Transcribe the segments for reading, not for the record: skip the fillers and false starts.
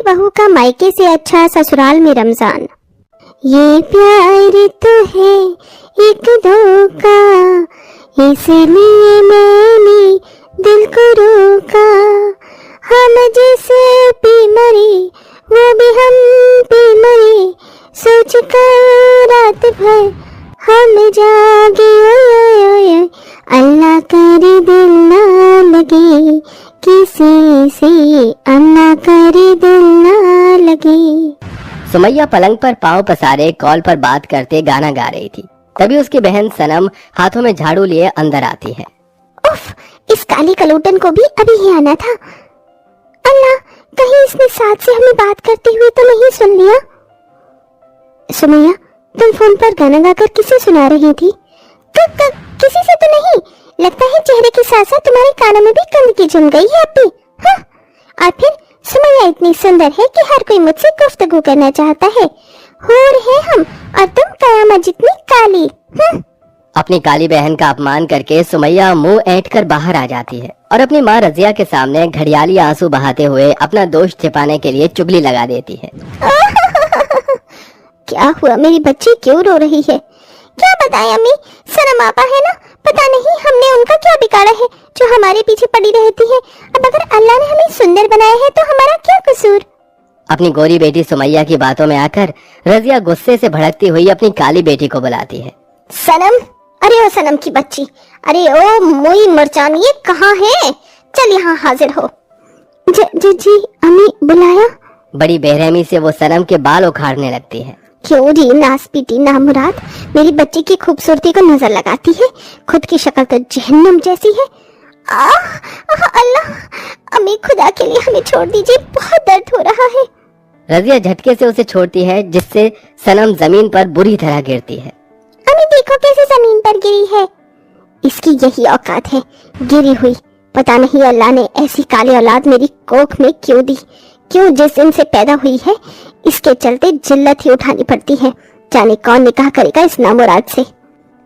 बहू का मायके से अच्छा ससुराल में रमजान। ये प्यार तो है एक धोखा, इसलिए मैंने दिल को रोका। हम जैसे पी मरे वो भी हम पी मरे, सोच कर रात भर हम जागे। ओए ओए ओए, अल्लाह करे दिल ना लगे किसी से, अल्लाह करे दिल ना लगे। सुमैया पलंग पर पांव पसारे कॉल पर बात करते गाना गा रही थी। तभी उसकी बहन सनम हाथों में झाड़ू लिए अंदर आती है। उफ, इस काली कलोटन को भी अभी ही आना था। अल्लाह, कहीं इसने साथ से हमें बात करते हुए तो नहीं सुन लिया। सुमैया, तुम फोन पर गाना गाकर किसे सुना रही थी? किसी से तो नहीं? लगता है चेहरे के साथ साथ तुम्हारे कानों में भी गंदगी जम गई है अभी। हाँ? और फिर सुमैया इतनी सुंदर है कि हर कोई मुझसे गुफ्तगू करना चाहता है। हूर है हम और तुम कयामत जितनी काली। हाँ? अपनी काली बहन का अपमान करके सुमैया मुंह ऐंठ कर बाहर आ जाती है और अपनी माँ रजिया के सामने घड़ियाली आंसू बहाते हुए अपना दोष छिपाने के लिए चुगली लगा देती है। क्या हुआ, मेरी बच्ची क्यों रो रही है? क्या बताएं अम्मी, सनम आपा है ना, पता नहीं हमने उनका क्या बिगाड़ा है जो हमारे पीछे पड़ी रहती है। अब अगर अल्लाह ने हमें सुंदर बनाया है तो हमारा क्या कसूर? अपनी गोरी बेटी सुमैया की बातों में आकर रजिया गुस्से से भड़कती हुई अपनी काली बेटी को बुलाती है। सनम, अरे ओ सनम की बच्ची, अरे ओ मोई मरचान, ये कहाँ है? चल यहाँ हाजिर हो। जी अम्मी, बुलाया? बड़ी बेरहमी से वो सनम के बाल उखाड़ने लगती है। क्यों जी नासपीटी नामुराद, मेरी बच्ची की खूबसूरती को नजर लगाती है, खुद की शक्ल तो जहन्नम जैसी है। अल्लाह, अम्मी खुदा के लिए हमें छोड़ दीजिए, बहुत दर्द हो रहा है। रजिया झटके से उसे छोड़ती है जिससे सनम जमीन पर बुरी तरह गिरती है। अम्मी देखो कैसे जमीन पर गिरी है, इसकी यही औकात है गिरी हुई। पता नहीं अल्लाह ने ऐसी काली औलाद मेरी कोख में क्यों दी, क्यों जिस दिन से पैदा हुई है इसके चलते जिल्लत ही उठानी पड़ती है। जाने कौन निकाह करेगा इस नामुराद से।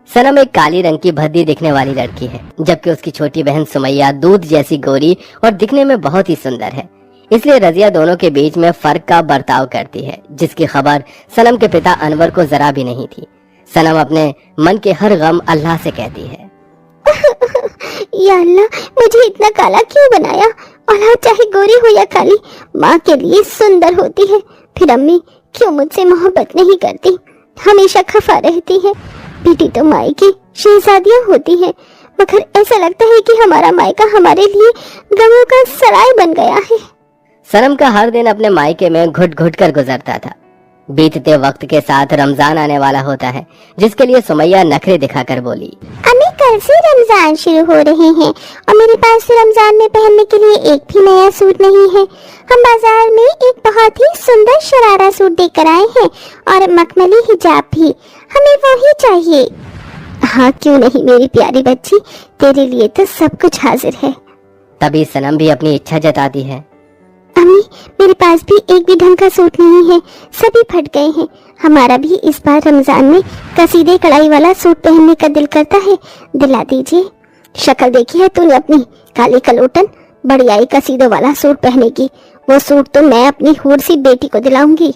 सनम एक काली रंग की भद्दी दिखने वाली लड़की है, जबकि उसकी छोटी बहन सुमैया दूध जैसी गोरी और दिखने में बहुत ही सुंदर है। इसलिए रजिया दोनों के बीच में फर्क का बर्ताव करती है, जिसकी खबर सनम के पिता अनवर को जरा भी नहीं थी। सनम अपने मन के हर गम अल्लाह से कहती है, या अल्लाह, मुझे इतना काला क्यों बनाया? औलाद चाहे गोरी हो या काली, माँ के लिए सुंदर होती है। फिर अम्मी क्यों मुझसे मोहब्बत नहीं करती, हमेशा खफा रहती है। बेटी तो माई की शहजादियाँ होती है, मगर ऐसा लगता है कि हमारा मायका हमारे लिए गमों का सराय बन गया है। सनम का हर दिन अपने मायके में घुट घुट कर गुजरता था। बीतते वक्त के साथ रमजान आने वाला होता है, जिसके लिए सुमैया नखरे दिखाकर बोली, अम्मी कल से रमजान शुरू हो रहे हैं और मेरे पास रमजान में पहनने के लिए एक भी नया सूट नहीं है। हम बाजार में एक बहुत ही सुंदर शरारा सूट देकर आए हैं और मखमली हिजाब भी, हमें वो ही चाहिए। हाँ क्यों नहीं मेरी प्यारी बच्ची, तेरे लिए तो सब कुछ हाजिर है। तभी सनम भी अपनी इच्छा जताती है, अम्मी मेरे पास भी एक भी ढंग का सूट नहीं है, सभी फट गए हैं। हमारा भी इस बार रमजान में कसीदे कढ़ाई वाला सूट पहनने का दिल करता है, दिला दीजिए। शक्ल देखी है तूने अपनी काली कलोटन, बड़ी आई कसीदों वाला सूट पहने की। वो सूट तो मैं अपनी हूर सी बेटी को दिलाऊंगी।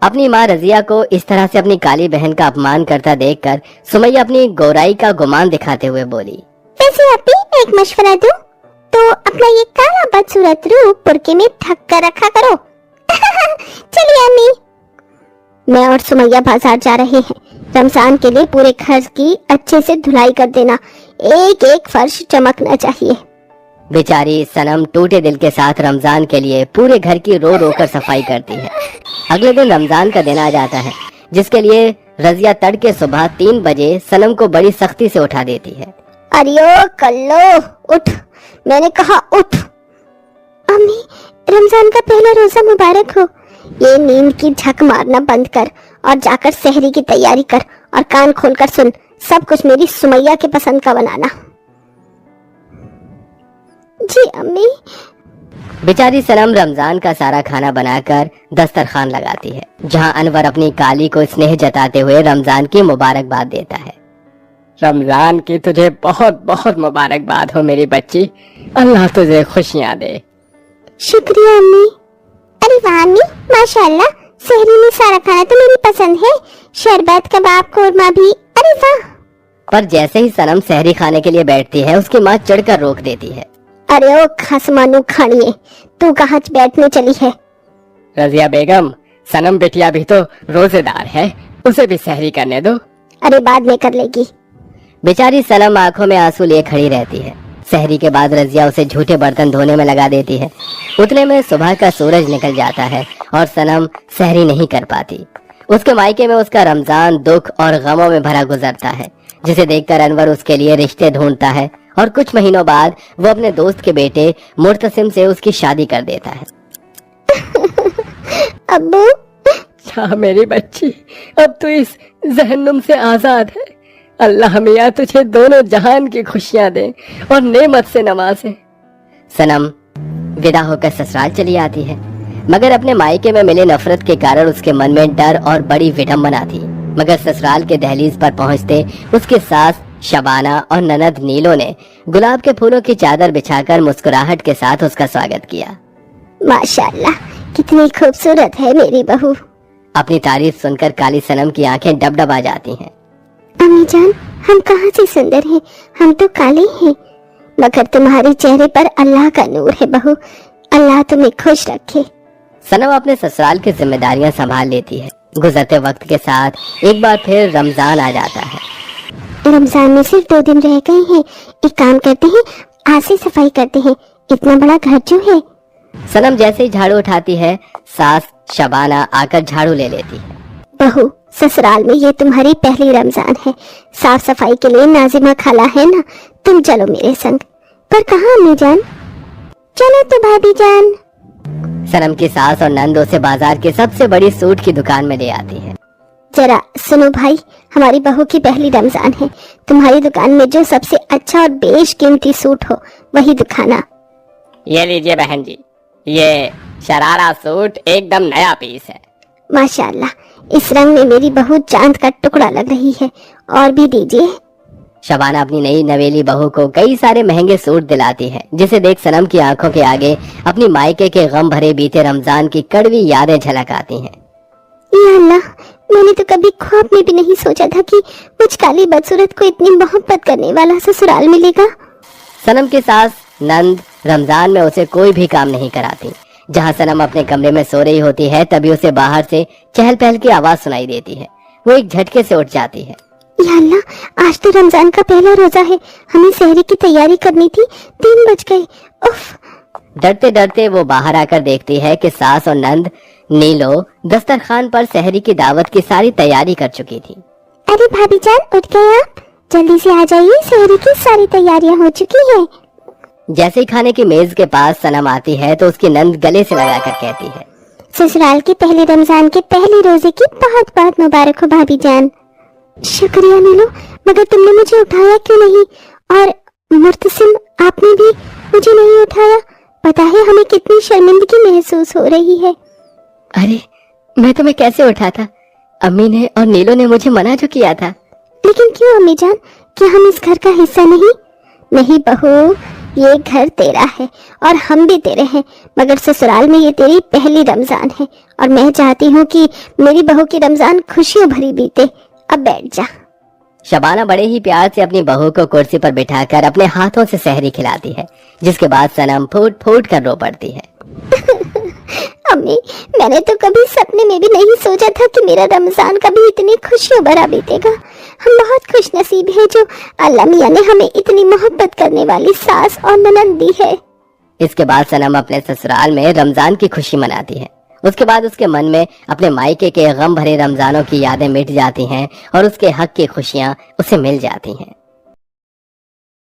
अपनी माँ रजिया को इस तरह से अपनी काली बहन का अपमान करता देखकर सुमैया अपनी गोराई का गुमान दिखाते हुए बोली, वैसे अभी एक मशवरा दूं तो अपना ये काला बदसूरत रूप पुरके में ढक कर रखा करो। चलिए अम्मी। मैं और सुमैया बाजार जा रहे हैं, रमजान के लिए पूरे घर की अच्छे से धुलाई कर देना, एक एक फर्श चमकना चाहिए। बेचारी सनम टूटे दिल के साथ रमजान के लिए पूरे घर की रो रो कर सफाई करती है। अगले दिन रमजान का दिन आ जाता है, जिसके लिए रजिया तड़के सुबह 3 बजे सनम को बड़ी सख्ती से उठा देती है। अरे ओ कल्लो उठ, मैंने कहा उठ। अम्मी रमजान का पहला रोजा मुबारक हो। ये नींद की झक मारना बंद कर और जाकर सहरी की तैयारी कर और कान खोलकर सुन, सब कुछ मेरी सुमैया के पसंद का बनाना। जी अम्मी। बेचारी सनम रमजान का सारा खाना बनाकर दस्तरखान लगाती है, जहां अनवर अपनी काली को स्नेह जताते हुए रमजान की मुबारकबाद देता है। रमजान की तुझे बहुत बहुत मुबारकबाद हो मेरी बच्ची, अल्लाह तुझे खुशियाँ दे। शुक्रिया अम्मी। अरे वाह अम्मी, माशाल्लाह, सहरी में सारा खाना तो मेरी पसंद है, शरबत, कबाब, कोरमा भी। अरे वाह। पर जैसे ही सनम सहरी खाने के लिए बैठती है, उसकी माँ चढ़कर रोक देती है। अरे ओ खसमानू खानिए, तू कहाँ बैठने चली है? रजिया बेगम, सनम बिटिया भी तो रोजेदार है, उसे भी सहरी करने दो। अरे बाद में कर लेगी। बेचारी सनम आंखों में आंसू लिए खड़ी रहती है। सहरी के बाद रजिया उसे झूठे बर्तन धोने में लगा देती है। उतने में सुबह का सूरज निकल जाता है और सनम सहरी नहीं कर पाती। उसके मायके में उसका रमजान दुख और गमों में भरा गुजरता है, जिसे देखकर अनवर उसके लिए रिश्ते ढूंढता है और कुछ महीनों बाद वो अपने दोस्त के बेटे मुर्तसिम से उसकी शादी कर देता है। अब्बू, क्या मेरी बच्ची, अब तू इस जहन्नुम से आजाद है। अल्लाह मियाँ तुझे दोनों जहान की खुशियां दे और नेमत से नवाजे। सनम विदा होकर ससुराल चली आती है, मगर अपने मायके में मिले नफरत के कारण उसके मन में डर और बड़ी विडम्बना थी। मगर ससुराल के दहलीज पर पहुंचते उसकी सास शबाना और ननद नीलो ने गुलाब के फूलों की चादर बिछाकर मुस्कुराहट के साथ उसका स्वागत किया। माशाल्लाह, कितनी खूबसूरत है मेरी बहू। अपनी तारीफ सुनकर काली सनम की आंखें डबडबा जाती हैं। अम्मी जान, हम कहाँ से सुंदर हैं, हम तो काले हैं, मगर तुम्हारे चेहरे पर अल्लाह का नूर है बहू। अल्लाह तुम्हें खुश रखे। सनम अपने ससुराल की जिम्मेदारियां संभाल लेती है। गुजरते वक्त के साथ एक बार फिर रमजान आ जाता है। रमजान में सिर्फ 2 दिन रह गए हैं। एक काम करते हैं, आज से सफाई करते हैं। इतना बड़ा घर जो है। सनम जैसे ही झाड़ू उठाती है, सास शबाना आकर झाड़ू ले लेती है। बहू, ससुराल में ये तुम्हारी पहली रमजान है। साफ सफाई के लिए नाजिमा खाला है ना, तुम चलो मेरे संग। पर कहाँ अम्मी जान? चलो तो भाभी जान। सनम की सास और नंद उसे बाजार की सबसे बड़ी सूट की दुकान में ले आती है। जरा सुनो भाई, हमारी बहू की पहली रमजान है। तुम्हारी दुकान में जो सबसे अच्छा और बेशकीमती सूट हो वही दिखाना। ये लीजिए बहन जी, ये शरारा सूट एकदम नया पीस है। माशाल्लाह, इस रंग में मेरी बहू चांद का टुकड़ा लग रही है। और भी दीजिए। शबाना अपनी नई नवेली बहू को कई सारे महंगे सूट दिलाती है, जिसे देख सनम की आंखों के आगे अपनी मायके के गम भरे बीते रमजान की कड़वी यादें झलक आती हैं। या अल्लाह, मैंने तो कभी ख्वाब में भी नहीं सोचा था कि मुझ काली बदसूरत को इतनी मोहब्बत करने वाला ससुराल मिलेगा। सनम की सास नंद रमजान में उसे कोई भी काम नहीं कराती। जहाँ सनम अपने कमरे में सो रही होती है, तभी उसे बाहर से चहल पहल की आवाज सुनाई देती है। वो एक झटके से उठ जाती है। या अल्लाह, आज तो रमजान का पहला रोजा है, हमें सहरी की तैयारी करनी थी। 3 बज गए। उफ। डरते डरते वो बाहर आकर देखती है कि सास और नंद नीलो दस्तरखान पर सहरी की दावत की सारी तैयारी कर चुकी थी। अरे भाभी जान, उठ गए आप? जल्दी से आ जाइए, सहरी की सारी तैयारियां हो चुकी हैं। जैसे ही खाने की मेज के पास सनम आती है तो उसकी नंद गले से लगाकर कहती है, ससुराल के पहले रमजान के पहले रोजे की बहुत बहुत मुबारक हो भाभी जान। शुक्रिया नीलो, मगर तुमने मुझे उठाया क्यों नहीं? और मुर्तसिम, आपने भी मुझे नहीं उठाया। पता है हमें कितनी शर्मिंदगी महसूस हो रही है। अरे मैं तुम्हें कैसे उठाता? अम्मी ने और नीलो ने मुझे मना जो किया था। लेकिन क्यों अम्मी जान, क्या हम इस घर का हिस्सा नहीं? नहीं बहू, ये घर तेरा है और हम भी तेरे हैं, मगर ससुराल में ये तेरी पहली रमजान है और मैं चाहती हूँ कि मेरी बहू की रमजान खुशियों भरी बीते। अब बैठ जा। शबाना बड़े ही प्यार से अपनी बहू को कुर्सी पर बिठाकर अपने हाथों से सहरी खिलाती है, जिसके बाद सनम फूट फूट कर रो पड़ती है। अम्मी, मैंने तो कभी सपने में भी नहीं सोचा था कि मेरा रमजान कभी इतनी खुशियों भरा बीतेगा। हम बहुत खुश नसीब हैं जो अल्लाह मियां ने हमें इतनी मोहब्बत करने वाली सास और ननद दी है। इसके बाद सनम अपने ससुराल में रमजान की खुशी मनाती है। उसके बाद उसके मन में अपने मायके के गम भरे रमजानों की यादें मिट जाती हैं और उसके हक की खुशियां उसे मिल जाती हैं।